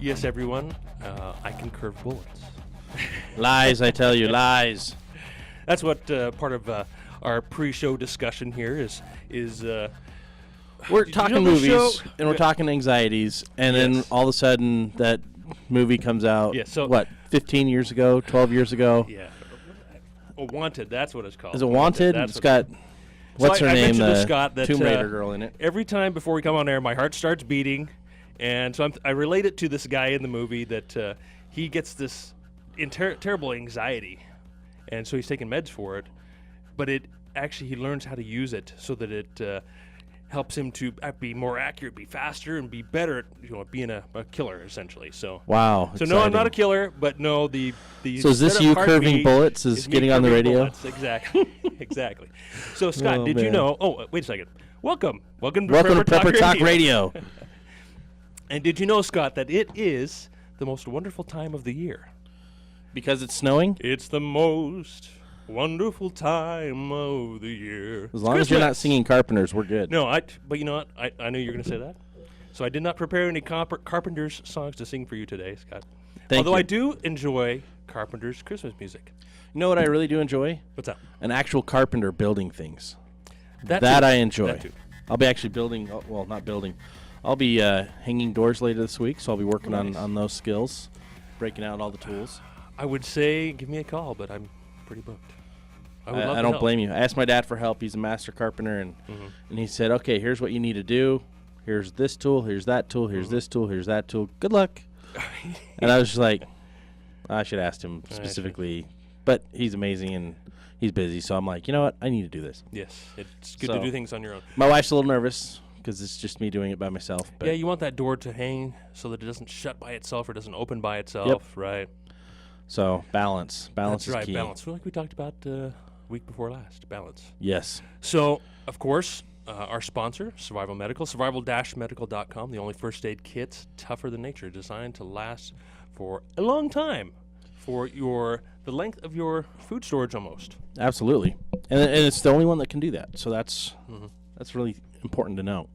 Yes, everyone, I can curve bullets. Lies, I tell you, lies. That's what part of our pre-show discussion here is. We're Did you talking know this movies, show- and we're talking anxieties, and then Yes. all of a sudden that movie comes out, Yeah, so- what, 15 years ago, 12 years ago? Yeah. Oh, Wanted, that's what it's called. Is it Wanted? That's It's what- got, what's I her name, mentioned to the Scott that, Tomb Raider girl in it. Every time before we come on air, my heart starts beating, and so I relate it to this guy in the movie that he gets this terrible anxiety, and so he's taking meds for it, but he learns how to use it so that it helps him to be more accurate, be faster, and be better at being a killer essentially. So Wow. So no, I'm not a exciting. killer, but no, the So is this setup you heartbeat curving bullets is me getting on the curving radio? bullets. Exactly, exactly. So Scott, Oh, did you man. know? Oh, wait a second. Welcome to Welcome to Prepper Talk Radio. And did you know, Scott, that it is the most wonderful time of the year? Because it's snowing? It's the most wonderful time of the year. As long as you're not singing Carpenters, we're good. No, but you know what? I knew you were going to say that. So I did not prepare any Carpenters songs to sing for you today, Scott. Although you. I do enjoy Carpenters Christmas music. You know what I really do enjoy? What's that? An actual carpenter building things. That That too. I enjoy. That too. I'll be actually building, well, not building. I'll be hanging doors later this week, so I'll be working Nice. on those skills, breaking out all the tools. I would say give me a call, but I'm pretty booked. Would love I to don't help. blame you. I asked my dad for help. He's a master carpenter, and he said, okay, here's what you need to do. Here's this tool, here's that tool, here's this tool, here's that tool. Good luck. And I was just like, I should ask him specifically. But he's amazing, and he's busy. So I'm like, you know what? I need to do this. Yes, it's good to So- do things on your own. My wife's a little nervous because it's just me doing it by myself. But Yeah, you want that door to hang so that it doesn't shut by itself or doesn't open by itself, right? So balance. Balance That's is right, key. balance. Like we talked about week before last, balance. Yes. So, of course, our sponsor, Survival Medical, survival-medical.com, the only first aid kits tougher than nature, designed to last for a long time, for the length of your food storage almost. Absolutely. And it's the only one that can do that. So that's really important to know.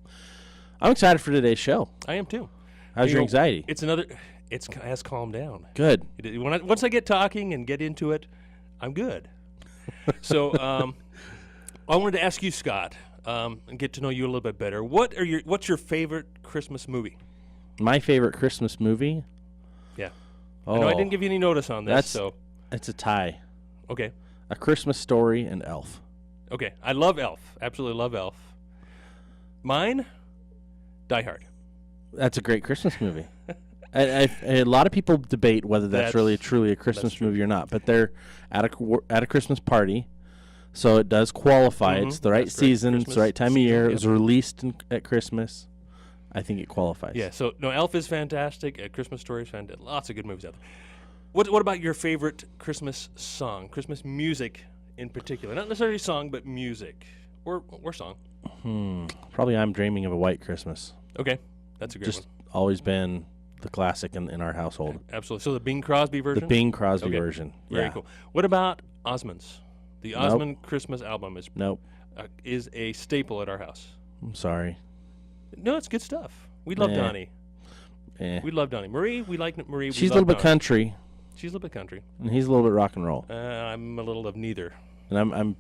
I'm excited for today's show. I am too. How's your anxiety? It has calmed down. Good. Once I get talking and get into it, I'm good. So I wanted to ask you, Scott, and get to know you a little bit better. What's your favorite Christmas movie? My favorite Christmas movie? Yeah. Oh, I know I didn't give you any notice on this, so it's a tie. okay. A Christmas Story and Elf. Okay. I love Elf. Absolutely love Elf. Mine, Die Hard. That's a great Christmas movie. A lot of people debate whether that's really truly a Christmas true. movie or not, but they're at a Christmas party, so it does qualify. It's the right That's great. season, it's the Christmas right time of season, year. yep. It was released at Christmas. I think it qualifies. Yeah. So no, Elf is fantastic. Christmas Story is fantastic. Lots of good movies out there. What about your favorite Christmas song? Christmas music in particular, not necessarily song, but music or song. Probably I'm Dreaming of a White Christmas. Okay, that's a great Just one. always been the classic in our household. Absolutely. So the Bing Crosby version. The Bing Crosby Okay. version. Very Yeah. cool. What about Osmonds? The Nope. Osmond Christmas album Nope. is a staple at our house. I'm sorry. No, it's good stuff. We love Eh. Donnie. Eh. We love Donnie. Marie, we like Marie. She's a little bit country, She's a little bit country. and he's a little bit rock and roll. I'm a little of neither. And I'm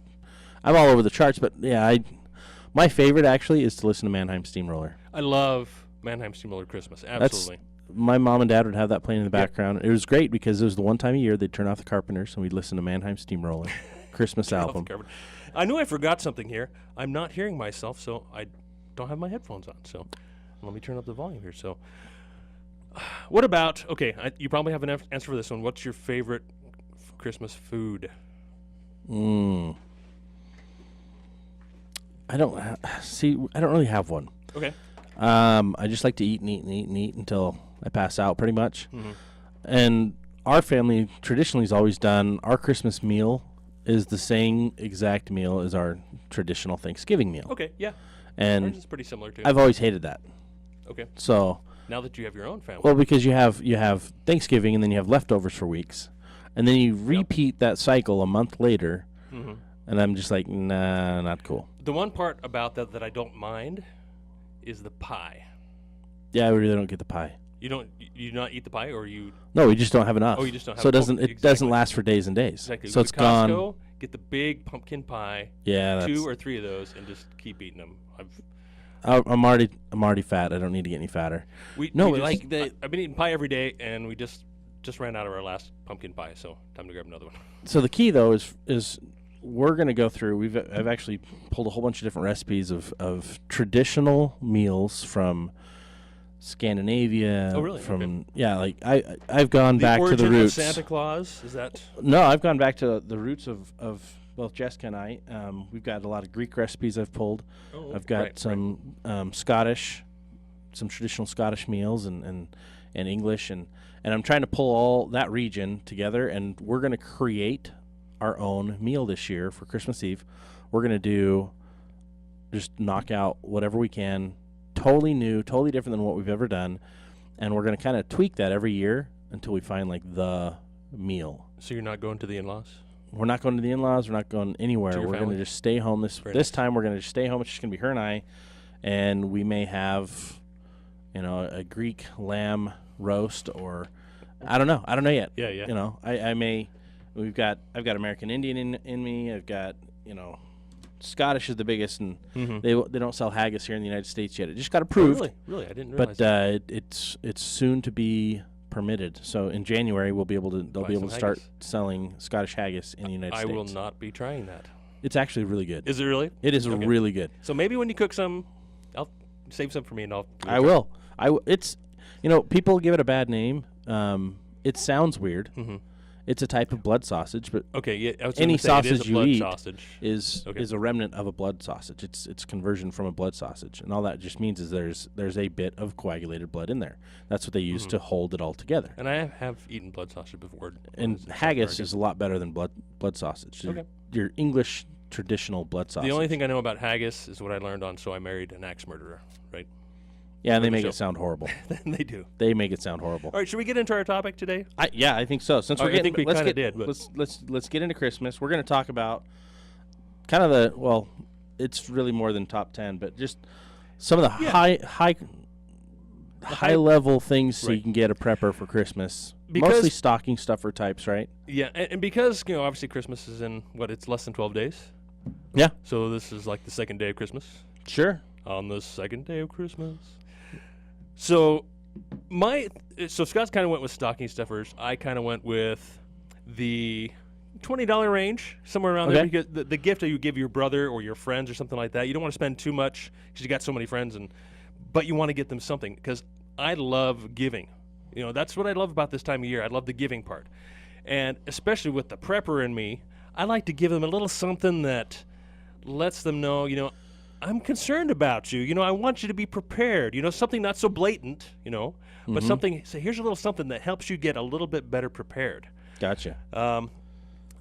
all over the charts, but yeah, my favorite actually is to listen to Mannheim Steamroller. I love Mannheim Steamroller Christmas. Absolutely. My mom and dad would have that playing in the background. It was great because it was the one time a year they'd turn off the Carpenters and we'd listen to Mannheim Steamroller Christmas album. I knew I forgot something here. I'm not hearing myself, so I don't have my headphones on. So let me turn up the volume here. So what about, you probably have an answer for this one. What's your favorite Christmas food? I don't really have one. Okay. I just like to eat and eat and eat and eat until I pass out pretty much. And our family traditionally has always done our Christmas meal is the same exact meal as our traditional Thanksgiving meal. Okay, yeah. And Ours is pretty similar too. I've always hated that. Okay. So, Now that you have your own family. well, because you have Thanksgiving and then you have leftovers for weeks, and then you repeat that cycle a month later, and I'm just like, nah, not cool. The one part about that I don't mind is the pie. Yeah, I really don't get the pie. You not eat the pie, or you? No, we just don't have enough. Oh, you just don't have. So it doesn't exactly. last for days and days. Exactly. So Go it's to gone. Costco, get the big pumpkin pie. Yeah, 2 or 3 of those, and just keep eating them. I'm already fat. I don't need to get any fatter. We No, just, like I've been eating pie every day, and we just ran out of our last pumpkin pie, so time to grab another one. So the key though is we're gonna go through. I've actually pulled a whole bunch of different recipes of traditional meals from Scandinavia. Oh, really? From Okay. yeah, like I've gone back to the origin roots. of Santa Claus, is that? No, I've gone back to the roots of both Jessica and I. We've got a lot of Greek recipes I've pulled. Oh, I've got right. some Scottish, some traditional Scottish meals and English, and I'm trying to pull all that region together, and we're going to create our own meal this year for Christmas Eve. We're going to just knock out whatever we can, totally new, totally different than what we've ever done, and we're going to kind of tweak that every year until we find like the meal. So you're not going to the in-laws? We're not going to the in-laws. We're not going anywhere. To your We're going to family? just stay home this nice. time. We're going to just stay home. It's just going to be her and I, and we may have, a Greek lamb roast, or I don't know. I don't know yet. Yeah, yeah. I may. I've got American Indian in me. I've got Scottish is the biggest, and they don't sell haggis here in the United States yet. It just got approved. Oh, really? I didn't realize. But it's soon to be permitted. So in January they'll be able to start haggis. selling Scottish haggis in the United States. I will not be trying that. It's actually really good. Is it really? It is Okay. really good. So maybe when you cook some, I'll save some for me, and I'll. I will. It's people give it a bad name. It sounds weird. Mm-hmm. It's a type of blood sausage, but Okay, yeah. I was any gonna say it is sausage a you blood eat sausage. is a remnant of a blood sausage. It's conversion from a blood sausage, and all that just means is there's a bit of coagulated blood in there. That's what they use to hold it all together. And I have eaten blood sausage before. And It's not haggis very is a lot better than blood sausage. Okay. Your English traditional blood good. sausage. The only thing I know about haggis is what I learned on So I Married an Axe Murderer, right? yeah, and they the make show. it sound horrible. They do. They make it sound horrible. All right, should we get into our topic today? I think so. Since I we're getting, think we let's kinda get- did, but- let's get into Christmas. We're going to talk about kind of it's really more than top 10, but just some of the Yeah. high level things so you Right. can get a prepper for Christmas. Because- Mostly stocking stuffer types, right? Yeah, and because obviously Christmas is in it's less than 12 days. Yeah, So this is like the second day of Christmas. sure. On the second day of Christmas. So Scott's kind of went with stocking stuffers. I kind of went with the $20 range, somewhere around there, Okay. because the gift that you give your brother or your friends or something like that, you don't want to spend too much because you got so many friends, but you want to get them something, because I love giving. That's what I love about this time of year. I love the giving part, and especially with the prepper in me, I like to give them a little something that lets them know, I'm concerned about you. I want you to be prepared. Something not so blatant, but something. So here's a little something that helps you get a little bit better prepared. Gotcha.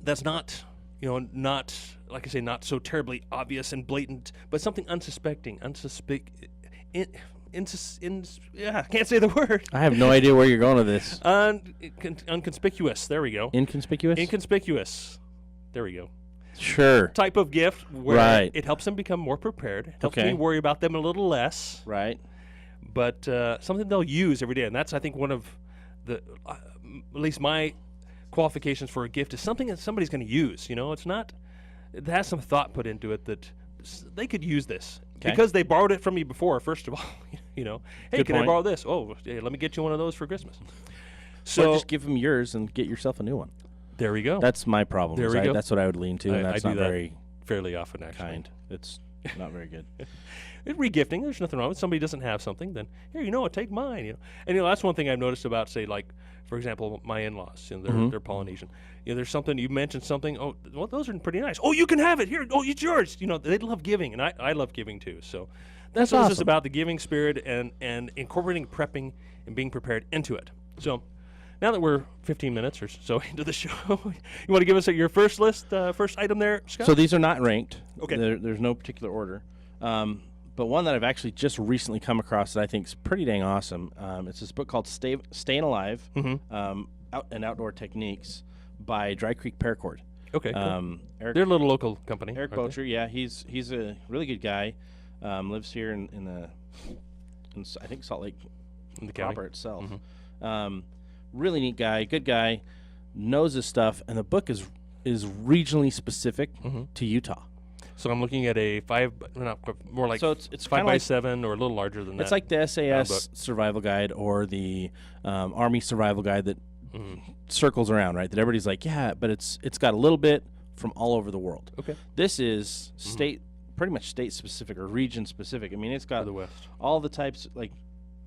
That's not, not like I say, not so terribly obvious and blatant, but something unsuspecting, yeah, I can't say the word. I have no idea where you're going with this. Unconspicuous. There we go. Inconspicuous? Inconspicuous. There we go. Sure. Type of gift where Right. it helps them become more prepared, helps Okay. me worry about them a little less, Right. but something they'll use every day. And that's, I think, one of the, at least my qualifications for a gift is something that somebody's going to use. It's not, it has some thought put into it that they could use this. Okay. Because they borrowed it from me before, first of all. Hey, Good can I point. borrow this? Oh, hey, let me get you one of those for Christmas. Or So just give them yours and get yourself a new one. there we go. That's my problem. There is we go. That's what I would lean to, and I that's do not that very fairly often, actually. kind. It's not very good. Regifting, there's nothing wrong with somebody doesn't have something, then here, take mine. And that's one thing I've noticed about, say, like, for example, my in-laws. They're Polynesian. There's something, you mentioned something. Oh, well, those are pretty nice. Oh, you can have it here. Oh, it's yours. They love giving, and I love giving too. So that's what this is awesome. about, the giving spirit and incorporating prepping and being prepared into it. So now that we're 15 minutes or so into the show, you want to give us your first list, first item there, Scott? So these are not ranked. Okay. There's no particular order. But one that I've actually just recently come across that I think is pretty dang awesome. It's this book called Staying Alive, Outdoor Techniques by Dry Creek Paracord. Okay, cool. Eric, They're a little local company. Eric aren't they? Bocher, yeah, he's a really good guy. Lives here in I think Salt Lake, In the county. proper itself. Mm-hmm. Really neat guy, good guy, knows his stuff, and the book is regionally specific to Utah. So I'm looking at a more like So it's 5 kinda by like, 7 or a little larger than that. it's like the book. SAS survival guide or the Army survival guide that circles around, right? That everybody's like, yeah, but it's got a little bit from all over the world. Okay. This is pretty much state specific or region specific. I mean, it's got For the West. all the types, like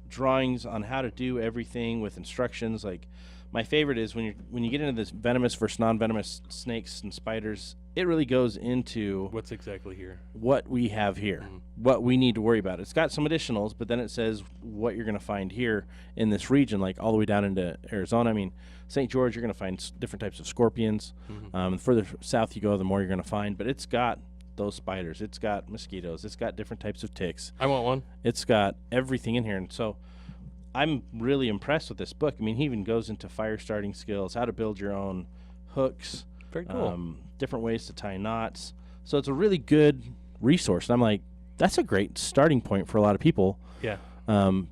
drawings on how to do everything with instructions. Like my favorite is when you get into this venomous versus non-venomous snakes and spiders, it really goes into What's exactly here? what we have here, what we need to worry about. It's got some additionals, but then it says what you're going to find here in this region, like all the way down into Arizona. I mean, St. George, you're going to find different types of scorpions. The further south you go, the more you're going to find. But it's got those spiders. It's got mosquitoes. It's got different types of ticks. I want one. It's got everything in here. And so I'm really impressed with this book. I mean, he even goes into fire starting skills, how to build your own hooks. Very cool. Different ways to tie knots. So it's a really good resource. And I'm like, that's a great starting point for a lot of people. Yeah.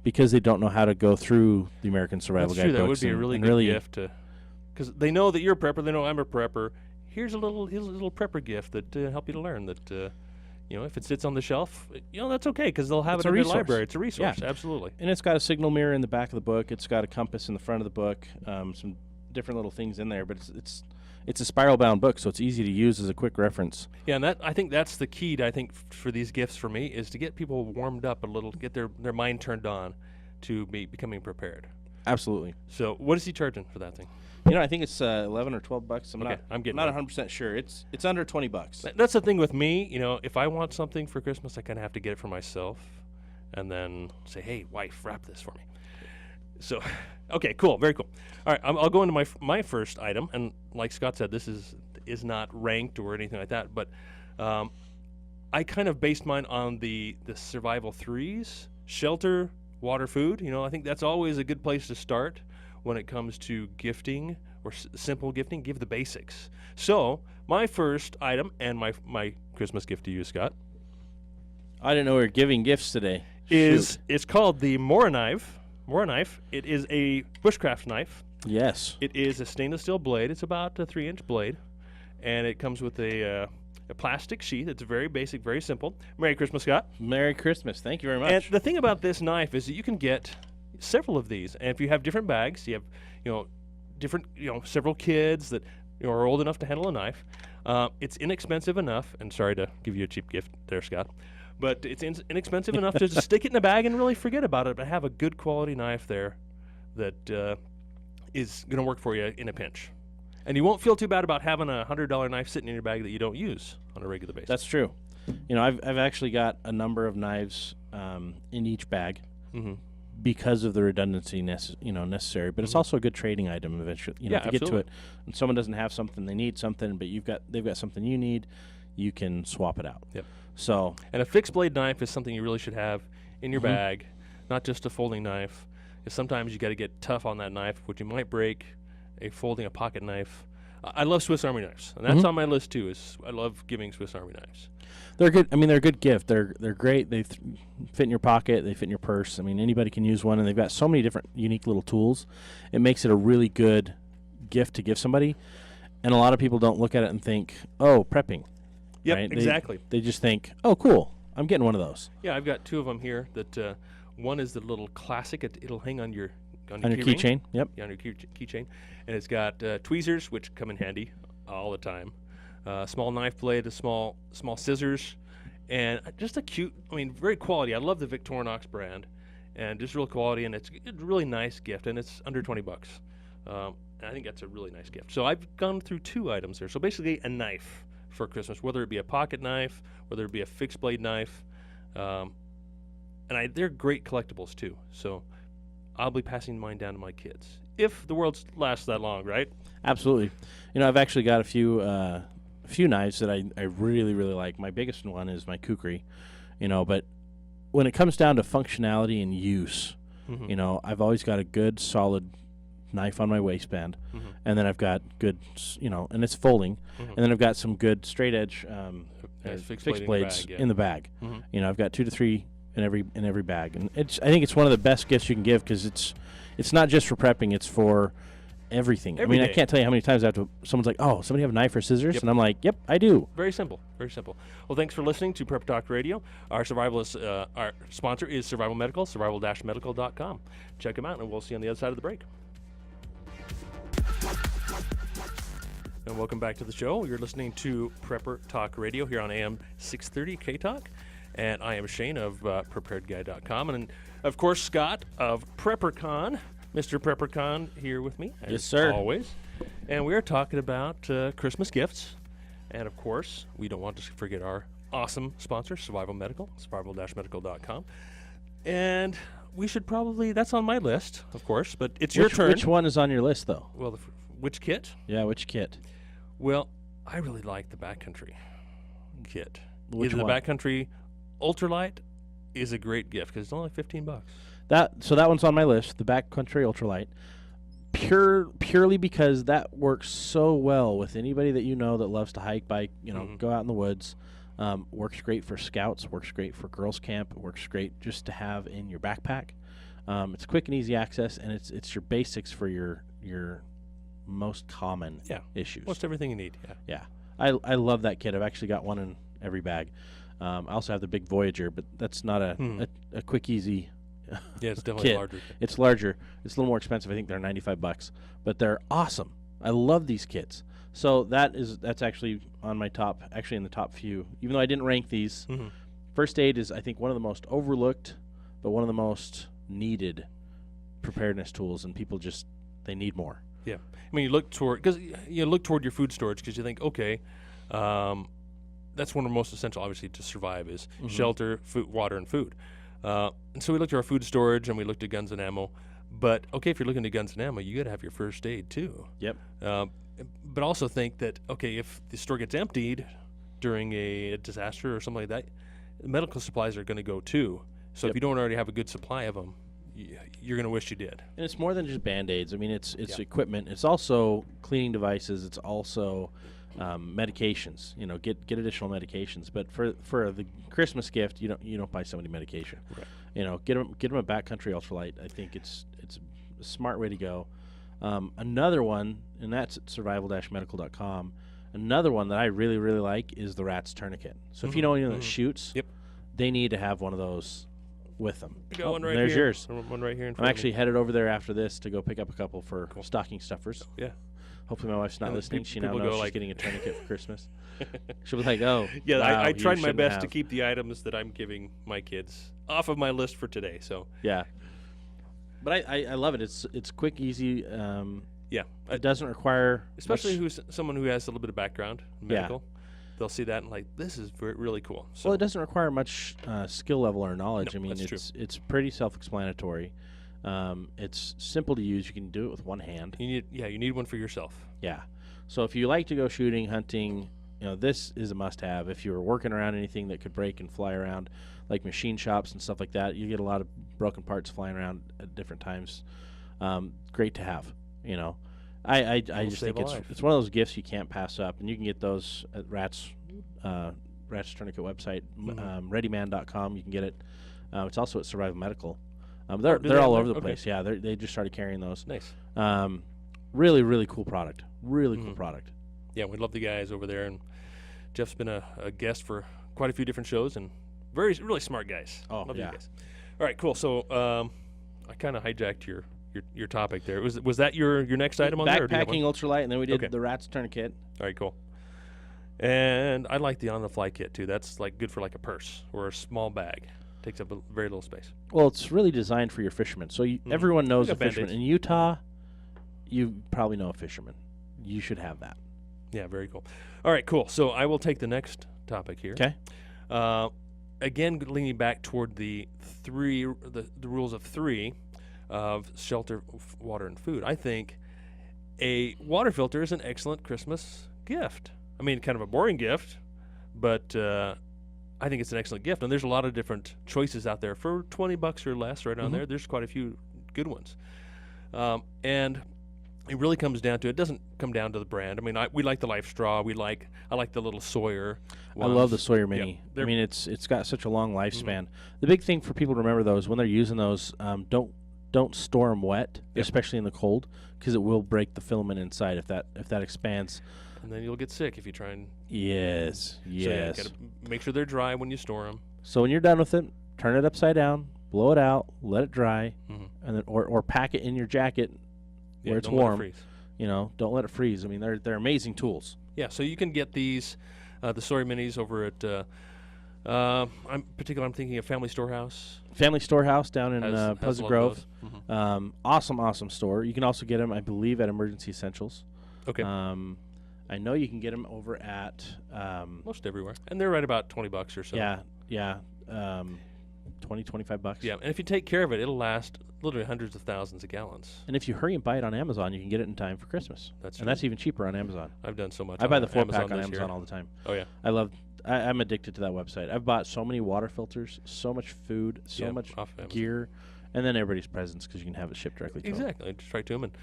Because they don't know how to go through the American Survival That's Guide true. That would books be a and- really and good gift to, because they know that you're a prepper. They know I'm a prepper. Here's a little prepper gift that help you to learn that. If it sits on the shelf, that's okay because they'll have It's it a in their resource. library. It's a resource. Yeah. Absolutely. And it's got a signal mirror in the back of the book. It's got a compass in the front of the book. Some different little things in there, but it's a spiral bound book, so it's easy to use as a quick reference. Yeah, and I think that's the key to, for these gifts for me is to get people warmed up a little, get their mind turned on to becoming prepared. Absolutely. So what is he charging for that thing? I think it's $11 or $12. I'm getting not it. 100% sure. It's under $20. That's the thing with me. If I want something for Christmas, I kind of have to get it for myself, and then say, "Hey, wife, wrap this for me." So, okay, cool, very cool. All right, I'll go into my first item, and like Scott said, this is not ranked or anything like that, but I kind of based mine on the survival threes: shelter, water, food. I think that's always a good place to start when it comes to gifting or simple gifting. Give the basics. So my first item and my Christmas gift to you, Scott, I didn't know we were giving gifts today. it's called the Mora knife. Mora knife. It is a bushcraft knife. Yes. It is a stainless steel blade. It's about a 3-inch blade, and it comes with a plastic sheath. It's very basic, very simple. Merry Christmas, Scott. Merry Christmas. Thank you very much. And the thing about this knife is that you can get several of these, and if you have different bags, you have different several kids that are old enough to handle a knife. It's inexpensive enough, and sorry to give you a cheap gift there, Scott, but it's inexpensive enough to just stick it in a bag and really forget about it, but have a good quality knife there that is going to work for you in a pinch. And you won't feel too bad about having a $100 knife sitting in your bag that you don't use on a regular basis. That's true. I've actually got a number of knives in each bag. Because of the redundancy necessary, but it's also a good trading item eventually. If you get to it, and someone doesn't have something, they need something, but they've got something you need, you can swap it out. Yep. So, and a fixed blade knife is something you really should have in your bag, not just a folding knife. Because sometimes you got to get tough on that knife, which you might break. A pocket knife. I love Swiss Army knives, and that's on my list too. I love giving Swiss Army knives. They're good. I mean, they're a good gift. They're great. They fit in your pocket. They fit in your purse. I mean, anybody can use one, and they've got so many different unique little tools. It makes it a really good gift to give somebody. And a lot of people don't look at it and think, "Oh, prepping." Yep, right? exactly. They just think, "Oh, cool. I'm getting one of those." Yeah, I've got two of them here. That one is the little classic. It'll hang on your keychain. Yep. Yeah, on your keychain, and it's got tweezers, which come in handy all the time. Small knife blade, a small scissors, and just a cute. Very quality. I love the Victorinox brand, and just real quality, and it's a really nice gift, and it's under $20. And I think that's a really nice gift. So I've gone through 2 items there. So basically, a knife for Christmas, whether it be a pocket knife, whether it be a fixed blade knife, and they're great collectibles too. So I'll be passing mine down to my kids if the world lasts that long, right? Absolutely. I've actually got a few knives that I really, really like. My biggest one is my kukri, but when it comes down to functionality and use, I've always got a good solid knife on my waistband, and then I've got good, and it's folding, and then I've got some good straight edge fixed blades blade in the bag. I've got 2 to 3 in every bag, and I think it's one of the best gifts you can give because it's not just for prepping; it's for everything. Every I mean, day. I can't tell you how many times someone's like, "Oh, somebody have a knife or scissors?" Yep. And I'm like, "Yep, I do." Very simple. Very simple. Well, thanks for listening to Prep Talk Radio. Our sponsor is Survival Medical, survival-medical.com. Check them out, and we'll see you on the other side of the break. And welcome back to the show. You're listening to Prepper Talk Radio here on AM 630 K-Talk. And I am Shane of PreparedGuy.com. And, of course, Scott of PrepperCon, Mr. PrepperCon, here with me. Yes, sir. Always. And we are talking about Christmas gifts. And, of course, we don't want to forget our awesome sponsor, Survival Medical, survival-medical.com. And we should probably, that's on my list, of course, but it's your turn. Which one is on your list, though? Well, which kit? Yeah, which kit? Well, I really like the Backcountry kit. Which Either one? the Backcountry Ultralight is a great gift because it's only $15. So that one's on my list, the Backcountry Ultralight. Purely because that works so well with anybody that you know that loves to hike, bike, go out in the woods. Works great for scouts, works great for girls camp, it works great just to have in your backpack. It's quick and easy access, and it's your basics for your most common issues. Most everything you need. Yeah. I love that kit. I've actually got one in every bag. I also have the big Voyager, but that's not a quick, easy Yeah, it's definitely kit. larger. It's larger. It's a little more expensive. I think they're $95, but they're awesome. I love these kits. So that's actually on my top, in the top few. Even though I didn't rank these, first aid is, I think, one of the most overlooked, but one of the most needed preparedness tools, and people they need more. Yeah, I mean, you look toward your food storage because you think, okay, that's one of the most essential, obviously, to survive is shelter, food, water, and food. And so we looked at our food storage and we looked at guns and ammo. But okay, if you're looking at guns and ammo, you got to have your first aid too. Yep. But also think that okay, if the store gets emptied during a disaster or something like that, medical supplies are going to go too. So if you don't already have a good supply of them, you're going to wish you did. And it's more than just Band-Aids. I mean, it's equipment. It's also cleaning devices. It's also medications. Get additional medications. But for the Christmas gift, you don't buy somebody medication. Right. Get them a Backcountry Ultralight. I think it's a smart way to go. Another one, and that's at survival-medical.com. Another one that I really, really like is the Rat's Tourniquet. So if you know anyone that shoots, they need to have one of those with them. One right there's here. yours. One right here in I'm front actually headed over there after this to go pick up a couple for Cool. stocking stuffers. Yeah. Hopefully my wife's not And listening. She now people knows go she's like- getting a tourniquet for Christmas. She'll be like, "Oh, Yeah, wow, I you tried my shouldn't best have." to keep the items that I'm giving my kids off of my list for today. So Yeah, but I love it. It's quick, easy. yeah, It doesn't require especially much- who's someone who has a little bit of background in medical. They'll see that and like this is really cool. So Well, it doesn't require much skill level or knowledge. No, I mean, that's it's pretty self-explanatory. It's simple to use. You can do it with one hand. you need one for yourself. Yeah. So if you like to go shooting, hunting, this is a must-have. If you're working around anything that could break and fly around, like machine shops and stuff like that, you get a lot of broken parts flying around at different times. Great to have. I just save think a life. it's one of those gifts you can't pass up, and you can get those at Rat's Tourniquet website, readyman.com. You can get it. It's also at Survival Medical. They're do they all have over that? the place. Yeah, they just started carrying those. Nice. Really, really cool product. Really cool product. Yeah, we love the guys over there, and Jeff's been a guest for quite a few different shows, and really smart guys. Oh, love yeah. you guys. All right, cool. So I kind of hijacked your topic there. Was that your next item on there? or do you have Backpacking one? ultralight, and then we did Okay. the Rat's Tourniquet. All right, cool. And I like the on-the-fly kit too. That's like good for like a purse or a small bag. Takes up very little space. Well, it's really designed for your fishermen. So everyone knows We a got fisherman. Band-Aids. In Utah, you probably know a fisherman. You should have that. Yeah, very cool. All right, cool. So I will take the next topic here. Okay. Again, leaning back toward the rules of three of shelter, water, and food. I think a water filter is an excellent Christmas gift. I mean, kind of a boring gift, but I think it's an excellent gift. And there's a lot of different choices out there for $20 or less right on there. There's quite a few good ones. And it really comes down to, it doesn't come down to the brand. I mean, we like the Life Straw. I like the little Sawyer ones. I love the Sawyer Mini. Yeah, I mean, it's got such a long lifespan. The big thing for people to remember, though, is when they're using those, don't store them wet, especially in the cold, because it will break the filament inside if that expands. And then you'll get sick if you try and... Yes, So you gotta make sure they're dry when you store them. So when you're done with it, turn it upside down, blow it out, let it dry, and then or pack it in your jacket where it's warm. Let it freeze. You know, don't let it freeze. I mean, they're amazing tools. Yeah, so you can get these, the Sawyer Minis over at, I'm thinking of Family Storehouse. Family Storehouse down in Has Pleasant a lot of Grove. those. Awesome store. You can also get them, I believe, at Emergency Essentials. Okay. I know you can get them over at... most everywhere. And they're right about $20 or so. Yeah. 20, 25 bucks. Yeah, and if you take care of it, it'll last literally hundreds of thousands of gallons. And if you hurry and buy it on Amazon, you can get it in time for Christmas. That's and true. that's even cheaper on Amazon. I've done so much. I buy the 4-pack on this Amazon year. all the time. Oh, yeah. I'm addicted to that website. I've bought so many water filters, so much food, so much gear, and then everybody's presents because you can have it shipped directly to them. Exactly. Just right to them, and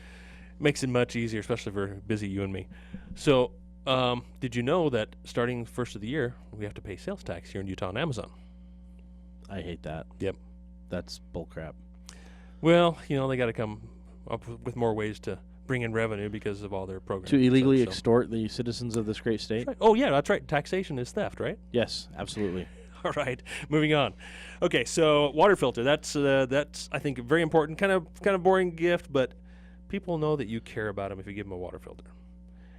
makes it much easier, especially for busy you and me. So, did you know that starting first of the year, we have to pay sales tax here in Utah on Amazon? I hate that. Yep. That's bullcrap. Well, they got to come up with more ways to bring in revenue because of all their programs. To illegally extort the citizens of this great state? Right. Oh, yeah, that's right. Taxation is theft, right? Yes, absolutely. All right, moving on. Okay, so water filter. That's I think very important. Kind of boring gift, but people know that you care about them if you give them a water filter,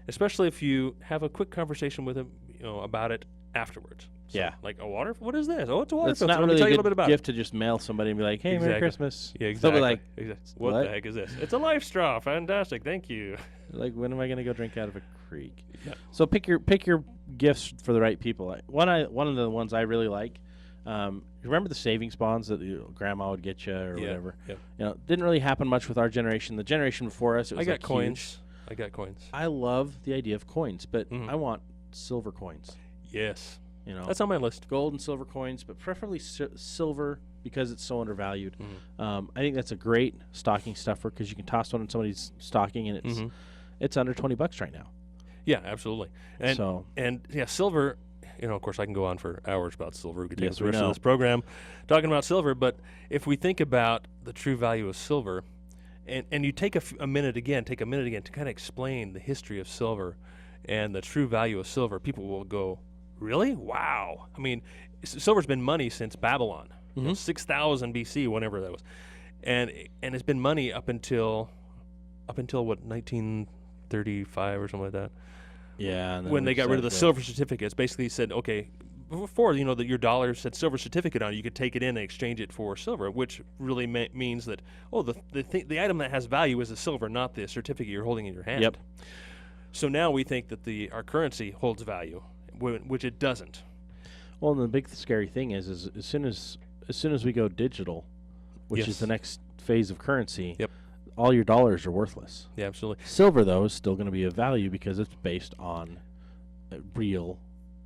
especially if you have a quick conversation with them, about it afterwards. So, yeah. Like a water. What is this? Oh, it's a water That's filter. not Let really me tell you a a little bit good about gift to just mail somebody and be like, "Hey, Merry Christmas." Yeah, exactly. They'll be like, what the heck is this? It's a Life Straw. Fantastic. Thank you. Like, when am I going to go drink out of a creek? Yeah. So pick your gifts for the right people. One of the ones I really like. Remember the savings bonds that grandma would get you or whatever? Yeah. Didn't really happen much with our generation. The generation before us, it was I got coins. huge. I got coins. I love the idea of coins, but I want silver coins. Yes. That's on my list. Gold and silver coins, but preferably silver because it's so undervalued. I think that's a great stocking stuffer because you can toss one in somebody's stocking and it's under $20 right now. Yeah, absolutely. And silver. Of course, I can go on for hours about silver. We could take the rest of this program talking about silver. But if we think about the true value of silver, and you take a minute again to kind of explain the history of silver and the true value of silver, people will go, really? Wow. I mean, silver's been money since Babylon, 6000 BC, whenever that was. And it's been money up until what, 1935 or something like that. Yeah. When they got rid of the silver certificates, basically said, okay, before, that your dollar said silver certificate on it, you could take it in and exchange it for silver, which really means that, the item that has value is the silver, not the certificate you're holding in your hand. Yep. So now we think that our currency holds value, which it doesn't. Well, and the big scary thing is as soon as we go digital, which is the next phase of currency, all your dollars are worthless. Yeah, absolutely. Silver, though, is still going to be of value because it's based on a real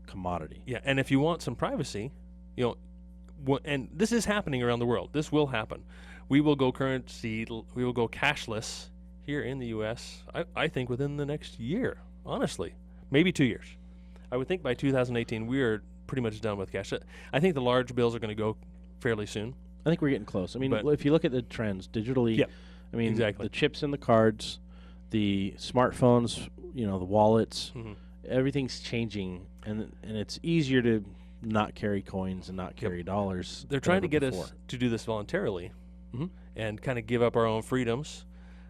commodity. Yeah, and if you want some privacy, and this is happening around the world. This will happen. We will go cashless here in the U.S., I think within the next year, honestly. Maybe 2 years. I would think by 2018 we are pretty much done with cash. I think the large bills are going to go fairly soon. I think we're getting close. I mean, if you look at the trends digitally, I mean, the chips in the cards, the smartphones, the wallets, everything's changing, and it's easier to not carry coins and not carry dollars. They're trying to get us to do this voluntarily and kind of give up our own freedoms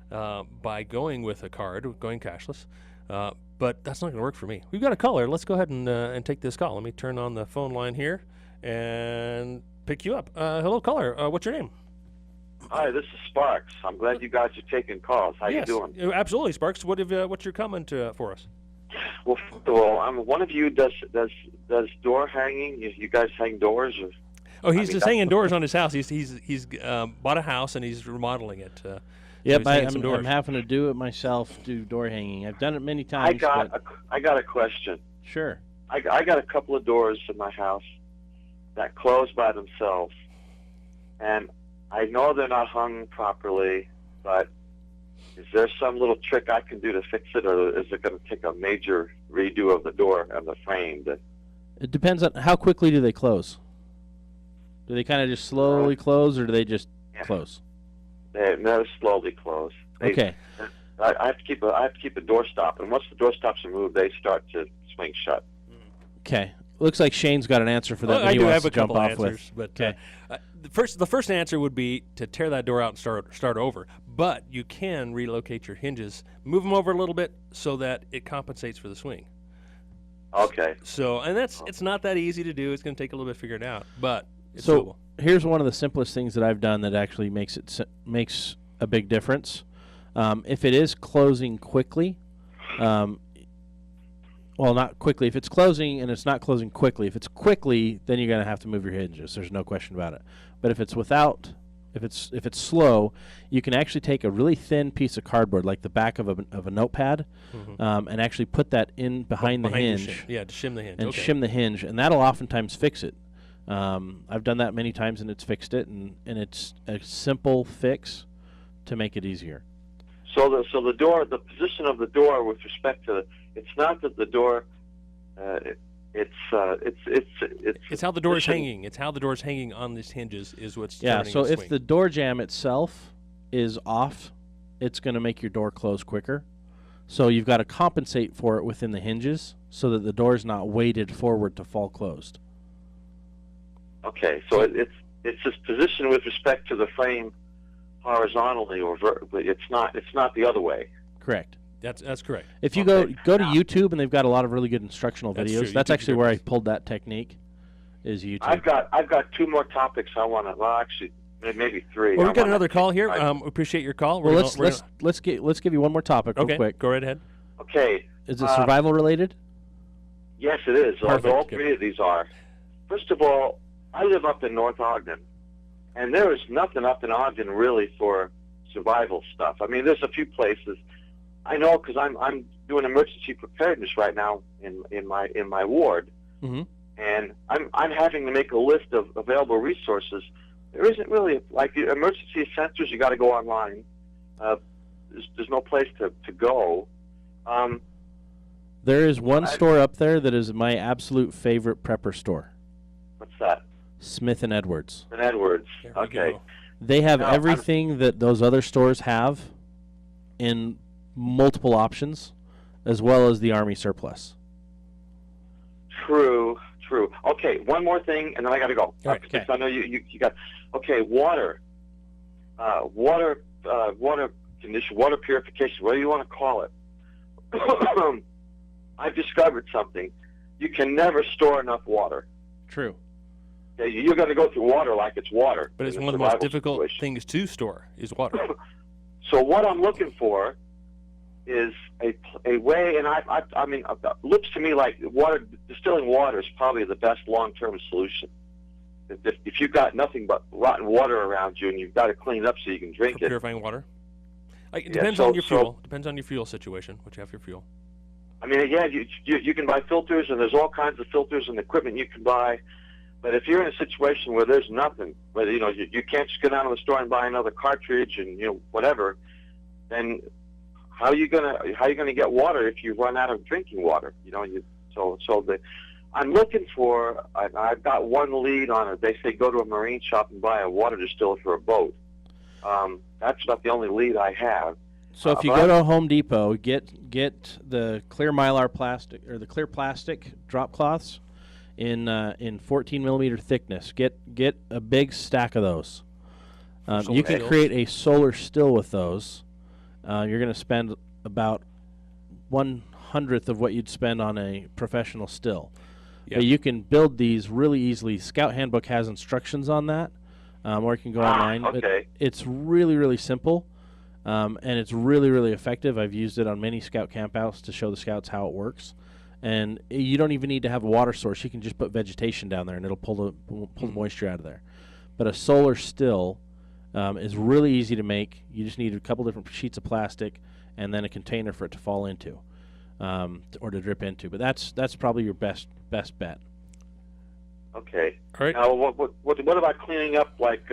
by going with a card, going cashless. But that's not going to work for me. We've got a caller. Let's go ahead and take this call. Let me turn on the phone line here and pick you up. Hello, caller. What's your name? Hi, this is Sparks. I'm glad you guys are taking calls. How you doing? Absolutely, Sparks. What's your comment for us? Well, first of all, one of you does door hanging. You guys hang doors? Or, oh, he's just hanging doors on his house. He's bought a house and he's remodeling it. Yep, I'm having to do it myself. Do door hanging. I've done it many times. I got a question. Sure. I got a couple of doors in my house that close by themselves, and I know they're not hung properly, but is there some little trick I can do to fix it, or is it going to take a major redo of the door and the frame? It depends on how quickly do they close. Do they kind of just slowly close, or do they just close? They're slowly close. Okay. I have to keep a door stop, and once the door stops are moved, they start to swing shut. Okay. Looks like Shane's got an answer for that. Well, that I he do wants have to a jump couple off answers, with. but the first answer would be to tear that door out and start over. But you can relocate your hinges, move them over a little bit so that it compensates for the swing. Okay. So, and it's not that easy to do. It's going to take a little bit to figure it out, but it's So doable. here's one of the simplest things that I've done that actually makes a big difference. If it is closing quickly, well, not quickly. If it's closing and it's not closing quickly, if it's quickly, then you're going to have to move your hinges. There's no question about it. But if it's if it's slow, you can actually take a really thin piece of cardboard, like the back of a notepad, and actually put that in behind the hinge. To shim the hinge. And Okay. shim the hinge, and that'll oftentimes fix it. I've done that many times, and it's fixed it, and it's a simple fix to make it easier. So the door, the position of the door with respect to it's not that the door, it's how the door is hanging. It's how the door is hanging on these hinges is what's Yeah. turning So the if swing. the door jamb itself is off, it's going to make your door close quicker. So you've got to compensate for it within the hinges so that the door is not weighted forward to fall closed. Okay, so it's just position with respect to the frame horizontally or it's not the other way. Correct. That's correct. If you Okay. go to YouTube, and they've got a lot of really good instructional That's videos. true. That's YouTube's actually a good where I place. pulled that technique. Is YouTube. I've got two more topics I want to. Well, actually, maybe three. Well, I we've got wanna- another call here. Appreciate your call. Well, We're gonna- let's give you one more topic real okay, quick. go right ahead. Okay. Is it survival related? Yes, it is. Perfect. All three of these are. First of all, I live up in North Ogden, and there is nothing up in Ogden really for survival stuff. I mean, there's a few places. I know because I'm doing emergency preparedness right now in my ward, Mm-hmm. and I'm having to make a list of available resources. There isn't really like the emergency centers. You got to go online. There's no place to go. There is one store up there that is my absolute favorite prepper store. What's that? Smith and Edwards. In Edwards. There we Okay. go. They have Now, everything that those other stores have in multiple options, as well as the Army surplus. True. Okay, one more thing, and then I got to go. All right, Because I know you got. Okay, water condition, water purification, whatever you want to call it. I've discovered something. You can never store enough water. True. Okay, you're going to go through water like it's water. But it's in a one of the most survival difficult situation. things to store is water. So what I'm looking for is a way, and I mean, it looks to me like distilling water is probably the best long-term solution. If you've got nothing but rotten water around you and you've got to clean it up so you can drink For it. purifying water. It Yeah, depends so- on your so- fuel. Depends on your fuel situation. What you have for your fuel. I mean, again, you can buy filters, and there's all kinds of filters and equipment you can buy. But if you're in a situation where there's nothing, where you can't just go down to the store and buy another cartridge and whatever, then how are you gonna get water if you run out of drinking water? I'm looking for. I've got one lead on it. They say go to a marine shop and buy a water distiller for a boat. That's about the only lead I have. So if you go to Home Depot, get the clear Mylar plastic or the clear plastic drop cloths in 14 millimeter thickness. Get a big stack of those. You can create a solar still with those. You're going to spend about 1/100th of what you'd spend on a professional still. Yeah. But you can build these really easily. Scout Handbook has instructions on that, or you can go online. Okay. But it's really, really simple, and it's really, really effective. I've used it on many Scout campouts to show the Scouts how it works. And you don't even need to have a water source. You can just put vegetation down there, and it'll pull the moisture out of there. But a solar still is really easy to make. You just need a couple different sheets of plastic and then a container for it to fall into or to drip into. But that's probably your best bet. Okay. All right. Now, what about cleaning up like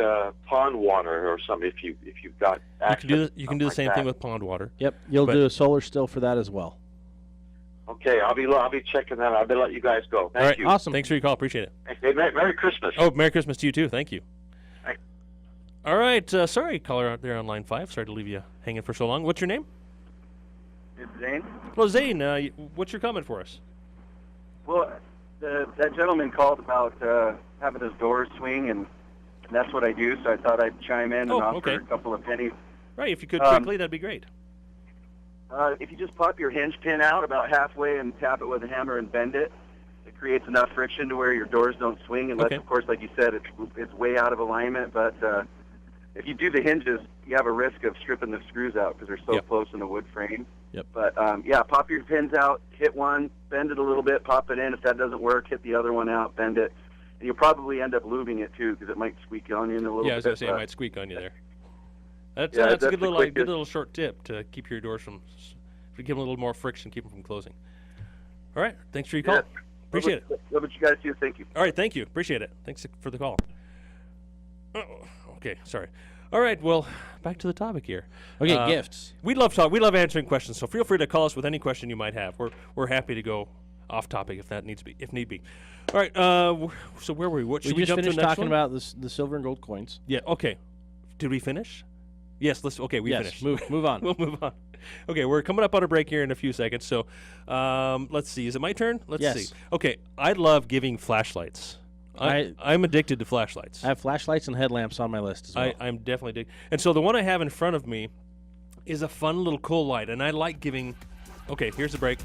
pond water or something? If you've got access, You can do the same thing with pond water. Yep, you'll But- do a solar still for that as well. Okay, I'll be checking that out. I better let you guys go. Thank All right. you. Awesome. Thanks for your call. Appreciate it. Hey, Merry Christmas. Oh, Merry Christmas to you too. Thank you. Thanks. All right. Sorry, caller out there on line 5. Sorry to leave you hanging for so long. What's your name? It's Zane. Well, Zane, what's your comment for us? Well, that gentleman called about having his doors swing, and that's what I do. So I thought I'd chime in and offer a couple of pennies. Right. If you could quickly, that'd be great. If you just pop your hinge pin out about halfway and tap it with a hammer and bend it, it creates enough friction to where your doors don't swing. Unless, of course, like you said, it's way out of alignment. But if you do the hinges, you have a risk of stripping the screws out because they're so close in the wood frame. Yep. But, pop your pins out, hit one, bend it a little bit, pop it in. If that doesn't work, hit the other one out, bend it. And you'll probably end up lubing it, too, because it might squeak on you in a little bit. Yeah, I was going to say, it might squeak on you there. That's that's a good the little quickest. good little short tip to keep your doors from, to give them a little more friction, keep them from closing. All right. Thanks for your call. Yeah. Appreciate it. Love what you guys do. Thank you. All right. Thank you. Appreciate it. Thanks for the call. Oh, okay. Sorry. All right. Well, back to the topic here. Okay, gifts. We love answering questions, so feel free to call us with any question you might have. We're happy to go off topic if need be. All right. So where were we? What We should we just jump to finished the next talking one? about the silver and gold coins. Yeah. Okay. Did we finish? Yes. We Yes, finished. move on. We'll move on. Okay, we're coming up on a break here in a few seconds. So, let's see. Is it my turn? Let's Yes. see. Okay, I love giving flashlights. I'm addicted to flashlights. I have flashlights and headlamps on my list as well. I'm definitely addicted. And so the one I have in front of me is a fun little cool light, and I like giving. Okay, here's the break.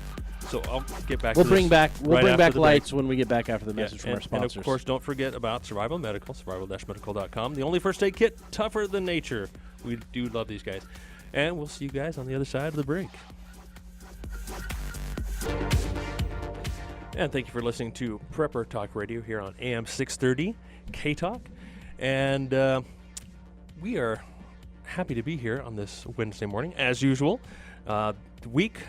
So I'll get back. We'll to bring this back right after the break. lights when we get back after the Yeah, message from our and sponsors. of course, don't forget about Survival Medical, survival-medical.com. The only first aid kit tougher than nature. We do love these guys. And we'll see you guys on the other side of the break. And thank you for listening to Prepper Talk Radio here on AM 630 K-Talk. And we are happy to be here on this Wednesday morning, as usual. Week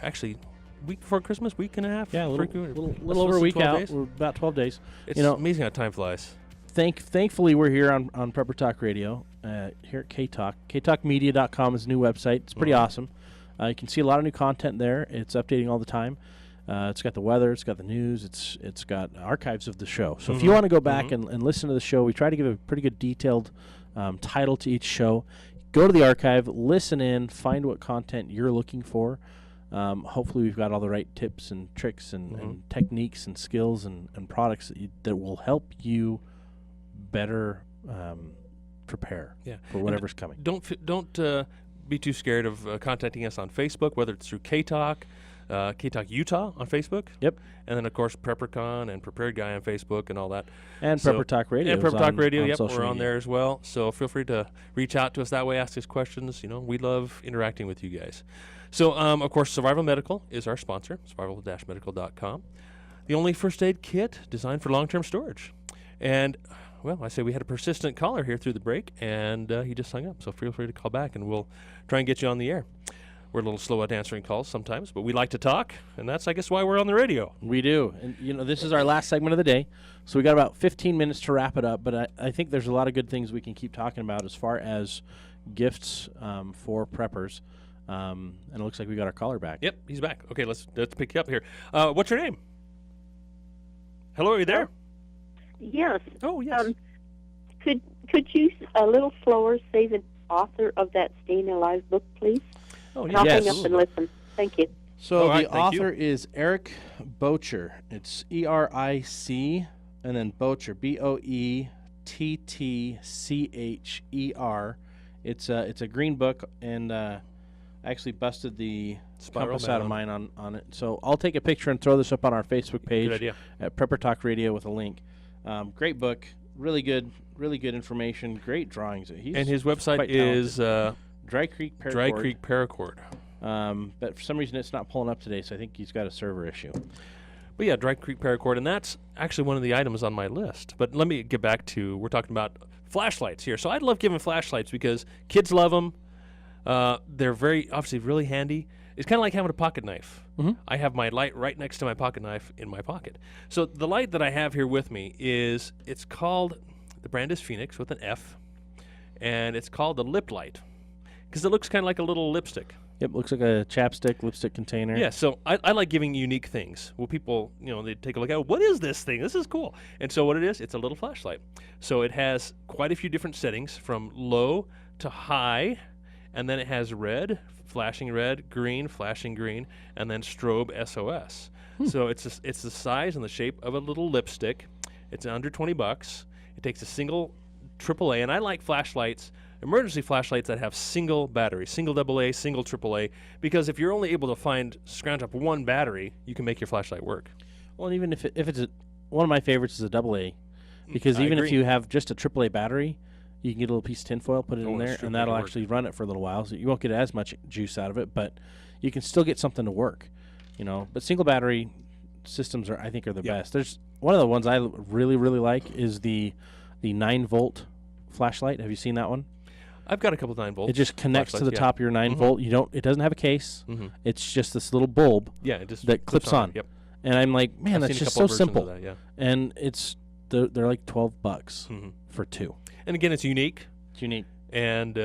before Christmas, week and a half. Yeah, a little less over a than week 12 out. days. We're about 12 days. It's amazing how time flies. Thankfully, we're here on Prepper Talk Radio here at K-Talk. KTalkMedia.com is a new website. It's pretty awesome. You can see a lot of new content there. It's updating all the time. It's got the weather. It's got the news. It's got archives of the show. So if you want to go back and listen to the show, we try to give a pretty good detailed title to each show. Go to the archive, listen in, find what content you're looking for. Hopefully we've got all the right tips and tricks and techniques and skills and products that will help you better prepare for whatever's coming. Don't be too scared of contacting us on Facebook, whether it's through K-Talk, K-Talk Utah on Facebook. Yep. And then, of course, PrepperCon and Prepared Guy on Facebook and all that. And Prepper Talk Radio. And Prepper Talk Radio, on we're on there as well. So feel free to reach out to us that way, ask us questions. We love interacting with you guys. So, of course, Survival Medical is our sponsor, survival-medical.com. The only first aid kit designed for long-term storage. And, well, I say we had a persistent caller here through the break, and he just hung up. So feel free to call back, and we'll try and get you on the air. We're a little slow at answering calls sometimes, but we like to talk, and that's, I guess, why we're on the radio. We do. And, this is our last segment of the day, so we got about 15 minutes to wrap it up, but I think there's a lot of good things we can keep talking about as far as gifts for preppers. And it looks like we got our caller back. Yep, he's back. Okay, let's pick you up here. What's your name? Hello, are you there? Yes. Oh, yes. Could you a little slower say the author of that Staying Alive book, please? Oh, And I'll yes. hang up and listen. Thank you. So All right, the thank you. author is Eric Boettcher. It's ERIC and then Boettcher, BOETTCHER. It's a green book, and I actually busted the Spiral compass out of man mine on it. So I'll take a picture and throw this up on our Facebook page. Good idea. At Prepper Talk Radio with a link. Great book, really good information, great drawings. And his website quite is Dry Creek Paracord. Dry Creek Paracord. But for some reason it's not pulling up today, so I think he's got a server issue. But yeah, Dry Creek Paracord, and that's actually one of the items on my list. But let me get back to, we're talking about flashlights here. So I love giving flashlights because kids love them. They're obviously really handy. It's kind of like having a pocket knife. Mhm. I have my light right next to my pocket knife in my pocket. So the light that I have here with me it's called, the brand is Phoenix with an F, and it's called the lip light because it looks kind of like a little lipstick. Yep, looks like a chapstick, lipstick container. Yeah, so I like giving unique things. Well, people, they take a look at it. What is this thing? This is cool. And so what it is, it's a little flashlight. So it has quite a few different settings from low to high, and then it has red, flashing red, green, flashing green, and then strobe SOS. So it's the size and the shape of a little lipstick. It's under $20. It takes a single AAA, and I like flashlights, emergency flashlights that have single battery, single AA, single AAA, because if you're only able to scrounge up one battery, you can make your flashlight work. Well, and even if it's one of my favorites is a AA, because I even if agree. you have just a AAA battery, you can get a little piece of tinfoil, put it in that's there, true, and make it that'll work. actually run it for a little while. So you won't get as much juice out of it, but you can still get something to work. But single battery systems I think are the Yep. best. There's one of the ones I really like is the 9-volt flashlight. Have you seen that one? I've got a couple 9-volt. It just connects to the flashlights, top of your 9-volt. It doesn't have a case. It's just this little bulb Yeah, it just that clips on. Yep. And I'm like, man, I've that's seen a just couple so versions of simple. that, yeah. And they're like $12 for 2. And again, it's unique, It's unique. and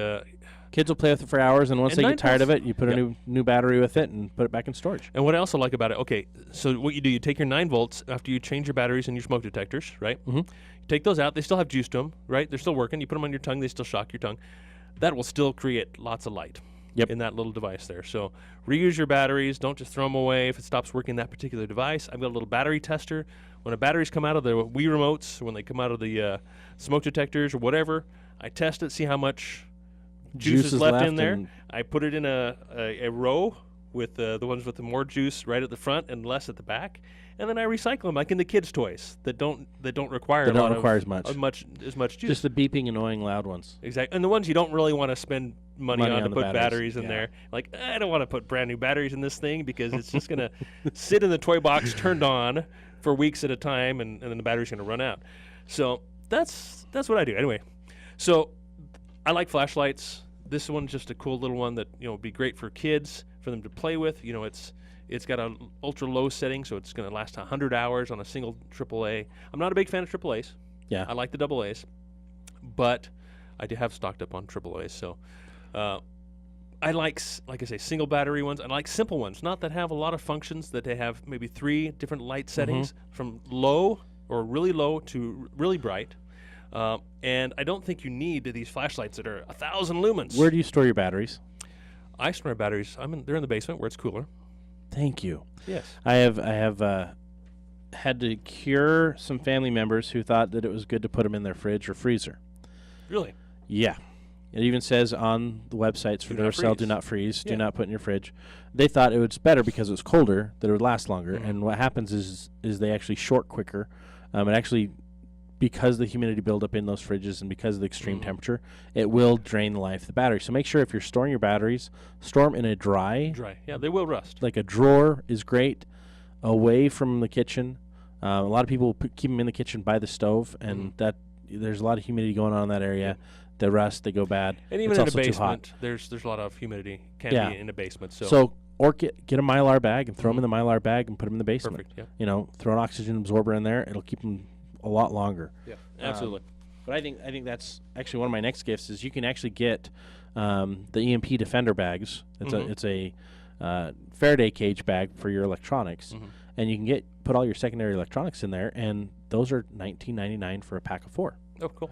Kids will play with it for hours, and once And they get tired of 9 it, you put a Yep. new battery with it and put it back in storage. what I also like about it, okay, so what you do, you take your 9 volts after you change your batteries and your smoke detectors, right? Mhm. You take those out. They still have juice to them, right? They're still working. You put them on your tongue. They still shock your tongue. That will still create lots of light in that little device there. So reuse your batteries. Don't just throw them away if it stops working that particular device. I've got a little battery tester. When the batteries come out of the Wii remotes, when they come out of the smoke detectors or whatever, I test it, see how much juice is left in there. and- I put it in a row with the ones with the more juice right at the front and less at the back, and then I recycle them like in the kids' toys that don't require They a don't lot require of, as much. as much juice. Just the beeping, annoying, loud ones. Exactly, and the ones you don't really want to spend money on to the put batteries, batteries in yeah. there. Like, I don't want to put brand new batteries in this thing because it's just gonna sit in the toy box turned on for weeks at a time, and then the battery's gonna run out. So that's what I do anyway. So I like flashlights. This one's just a cool little one that would be great for kids, for them to play with. It's got an ultra low setting, so it's going to last 100 hours on a single AAA. I'm not a big fan of AAAs. Yeah. I like the AA's, but I do have stocked up on AAAs. So I like I say, single battery ones. I like simple ones, not that have a lot of functions, that they have maybe 3 different light settings from low or really low to really bright. And I don't think you need these flashlights that are 1,000 lumens. Where do you store your batteries? I store my batteries. They're in the basement where it's cooler. Thank you. Yes. I have had to cure some family members who thought that it was good to put them in their fridge or freezer. Really? Yeah. It even says on the websites for Do not Duracell, do freeze. not freeze, do Yeah. not put in your fridge. They thought it was better because it was colder, that it would last longer. And what happens is they actually short quicker. And actually, because the humidity buildup in those fridges and because of the extreme temperature, it will drain the life of the battery. So make sure if you're storing your batteries, store them in a dry. Yeah, they will rust. Like a drawer is great, away from the kitchen. A lot of people keep them in the kitchen by the stove, and that there's a lot of humidity going on in that area. They rust, they go bad. And even It's in a also too hot. basement, there's a lot of humidity Yeah. be in a basement. Or get a Mylar bag and throw them in the Mylar bag and put them in the basement. Perfect, yeah. Throw an oxygen absorber in there. It'll keep them a lot longer. Yeah, absolutely. But I think that's actually one of my next gifts is you can actually get the EMP Defender bags. It's a Faraday cage bag for your electronics, and you can put all your secondary electronics in there, and those are $19.99 for a pack of 4. Oh, cool.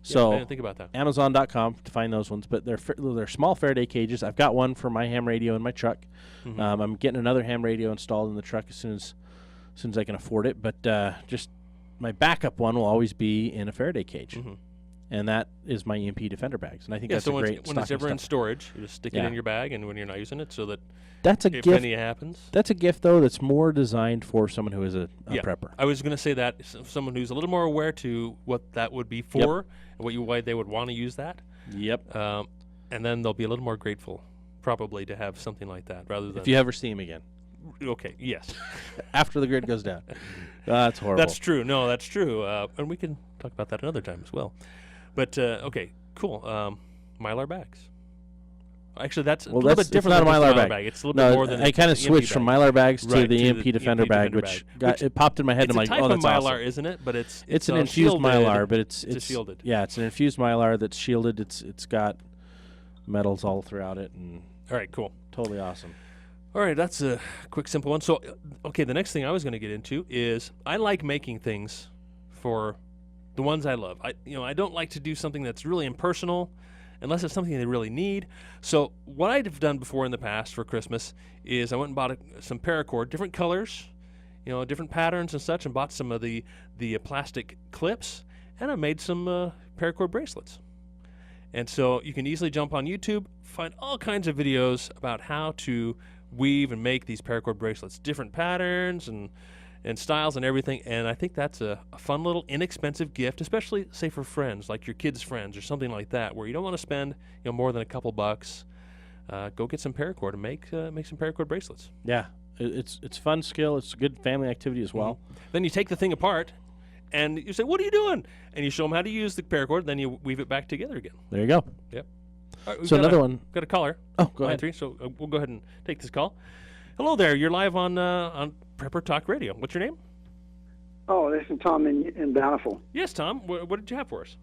So I didn't think about that. Amazon.com to find those ones, but they're small Faraday cages. I've got one for my ham radio in my truck. I'm getting another ham radio installed in the truck as soon as I can afford it. But just my backup one will always be in a Faraday cage, and that is my EMP Defender bags. And I think that's so a great when it's stocking ever in stuffer. storage, you just stick it Yeah. in your bag, and when you're not using it, so that That's a if gift. any happens. That's a gift though. That's more designed for someone who is a Yeah. prepper. I was going to say that someone who's a little more aware to what that would be for and why they would want to use that. Yep. And then they'll be a little more grateful, probably, to have something like that rather than. If you ever see him again Okay. Yes. after the grid goes down, that's horrible. That's true. No, that's true. And we can talk about that another time as well. But okay, cool. Mylar bags. Actually, that's a Well, little that's bit different it's not than a just Mylar bag. It's a little bit more than I kind of the switched EMP from bag. Mylar bags to Right, the to EMP the Defender EMP bag, Defender which it popped in my head. It's I'm a like, type oh, that's of Mylar, awesome. isn't it? But It's an infused shielded. Mylar, but it's shielded. Yeah, it's an infused Mylar that's shielded. It's got metals all throughout it, and All right, cool. totally awesome. All right, that's a quick, simple one. So, okay, the next thing I was going to get into is I like making things for the ones I love. I don't like to do something that's really impersonal unless it's something they really need. So, what I've done before in the past for Christmas is I went and bought some paracord, different colors, different patterns and such, and bought some of the plastic clips, and I made some paracord bracelets. And so you can easily jump on YouTube, find all kinds of videos about how to weave and make these paracord bracelets, different patterns and styles and everything. And I think that's a fun little inexpensive gift, especially say for friends, like your kids' friends or something like that, where you don't want to spend more than a couple bucks. Go get some paracord and make some paracord bracelets. Yeah, it's fun skill. It's a good family activity as well. Then you take the thing apart and you say, "What are you doing?" And you show them how to use the paracord. Then you weave it back together again. There you go. Yep. All right, So another one. Got a caller. Oh, go Line ahead. 3, so we'll go ahead and take this call. Hello there. You're live on Prepper Talk Radio. What's your name? Oh, this is Tom in Bountiful. Yes, Tom. What did you have for us?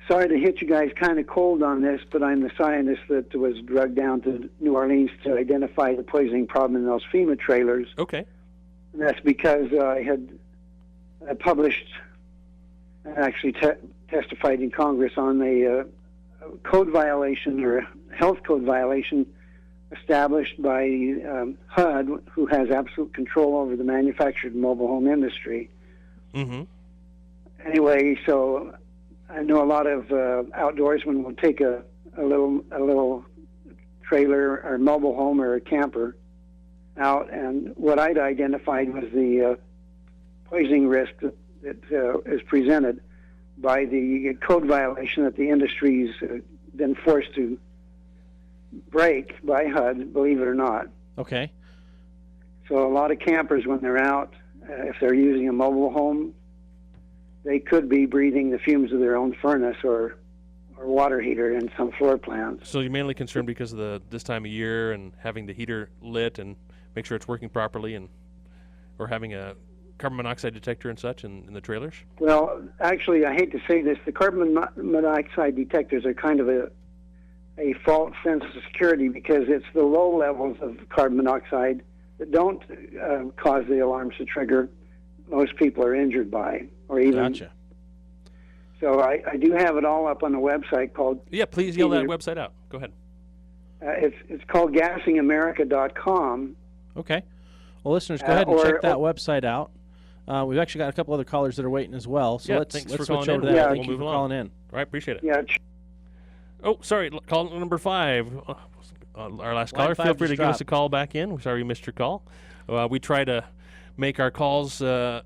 Sorry to hit you guys kind of cold on this, but I'm the scientist that was drugged down to New Orleans to identify the poisoning problem in those FEMA trailers. Okay. And that's because I had published, actually testified in Congress on a code violation or a health code violation established by HUD, who has absolute control over the manufactured mobile home industry. Mm-hmm. Anyway, so I know a lot of outdoorsmen will take a little trailer or mobile home or a camper out, and what I'd identified was the poisoning risk that is presented by the code violation that the industry's been forced to break by HUD, believe it or not. Okay. So a lot of campers, when they're out, if they're using a mobile home, they could be breathing the fumes of their own furnace or water heater in some floor plans. So you're mainly concerned because of this time of year and having the heater lit and make sure it's working properly, or having a carbon monoxide detector and such in the trailers? Well, actually, I hate to say this, the carbon monoxide detectors are kind of a false sense of security, because it's the low levels of carbon monoxide that don't cause the alarms to trigger most people are injured by, or even. Gotcha. So I do have it all up on a website called. Yeah, please yell that website out. Go ahead. It's called gasingamerica.com. Okay. Well, listeners, go ahead and check that website out. We've actually got a couple other callers that are waiting as well, so let's thanks for switch calling over to in. that. Yeah, Thank you for calling in. All right, appreciate it. Yeah. Oh, sorry, call number 5. Our last Line caller. 5 Feel free to just give us a dropped. call back in. We're sorry we missed your call. We try to make our calls for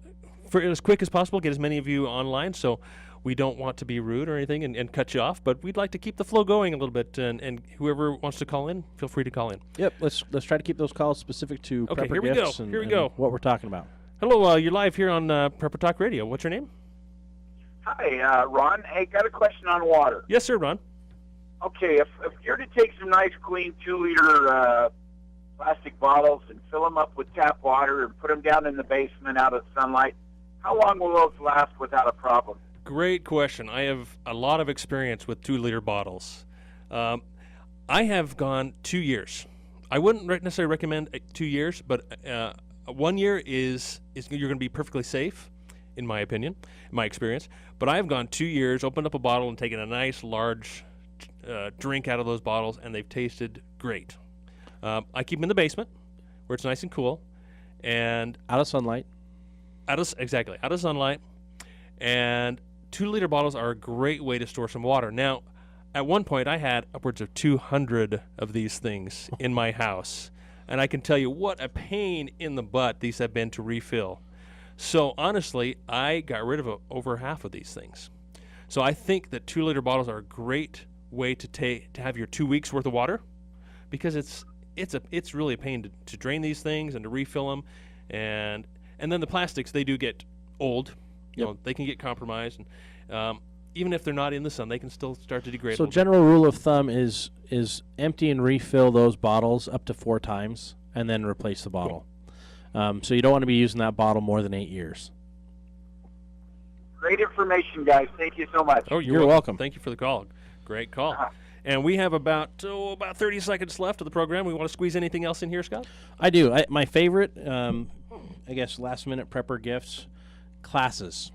as quick as possible, get as many of you online, so we don't want to be rude or anything and cut you off, but we'd like to keep the flow going a little bit, and whoever wants to call in, feel free to call in. Yep, let's try to keep those calls specific to Okay, Prepper here we gifts go. and, Here we and go. what we're talking about. Hello, you're live here on Prepper Talk Radio. What's your name? Hi, Ron. Hey, got a question on water. Yes, sir, Ron. Okay, if you're to take some nice, clean 2-liter plastic bottles and fill them up with tap water and put them down in the basement out of sunlight, how long will those last without a problem? Great question. I have a lot of experience with 2-liter bottles. I have gone 2 years. I wouldn't necessarily recommend 2 years, but 1 year is you're going to be perfectly safe, in my opinion, in my experience. But I've gone 2 years, opened up a bottle, and taken a nice large drink out of those bottles, and they've tasted great. I keep them in the basement, where it's nice and cool, and Out of sunlight. out of sunlight. And 2-liter bottles are a great way to store some water. Now, at one point, I had upwards of 200 of these things in my house, and I can tell you what a pain in the butt these have been to refill. So honestly, I got rid of over half of these things. So I think that 2-liter bottles are a great way to have your 2 weeks worth of water, because it's really a pain to drain these things and to refill them, and then the plastics, they do get old. You know, they can get compromised, and even if they're not in the sun, they can still start to degrade. So a little general rule of thumb is empty and refill those bottles up to 4 times, and then replace the bottle. So you don't want to be using that bottle more than 8 years. Great information, guys. Thank you so much. bit. Oh, You're welcome. Thank you for the call. Great call. And we have about 30 seconds left of the program. We want to squeeze anything else in here, Scott? I do. My favorite, I guess, last-minute prepper gifts, classes.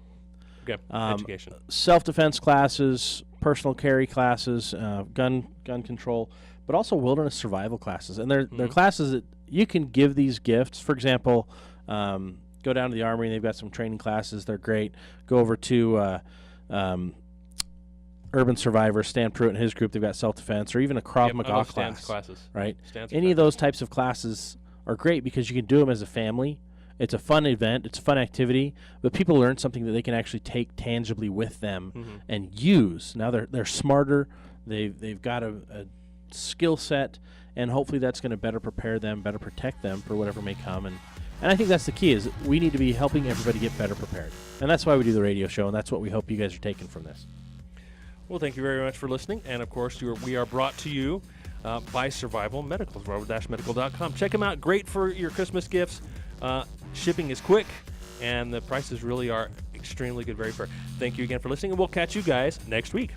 Okay, education. Self-defense classes, personal carry classes, gun control, but also wilderness survival classes. And they're classes that you can give these gifts. For example, go down to the Armory, and they've got some training classes. They're great. Go over to Urban Survivor, Stan Pruitt and his group. They've got self-defense, or even a Krav Maga Stan's class. classes. Right? Stan's Any of those types of classes are great because you can do them as a family. It's a fun event. It's a fun activity, but people learn something that they can actually take tangibly with them and use. Now they're smarter. They've got a skill set, and hopefully that's going to better prepare them, better protect them for whatever may come. And I think that's the key, is we need to be helping everybody get better prepared. And that's why we do the radio show, and that's what we hope you guys are taking from this. Well, thank you very much for listening. And, of course, we are brought to you by Survival Medical, survival-medical.com. Check them out. Great for your Christmas gifts. Shipping is quick, and the prices really are extremely good, very fair. Thank you again for listening, and we'll catch you guys next week.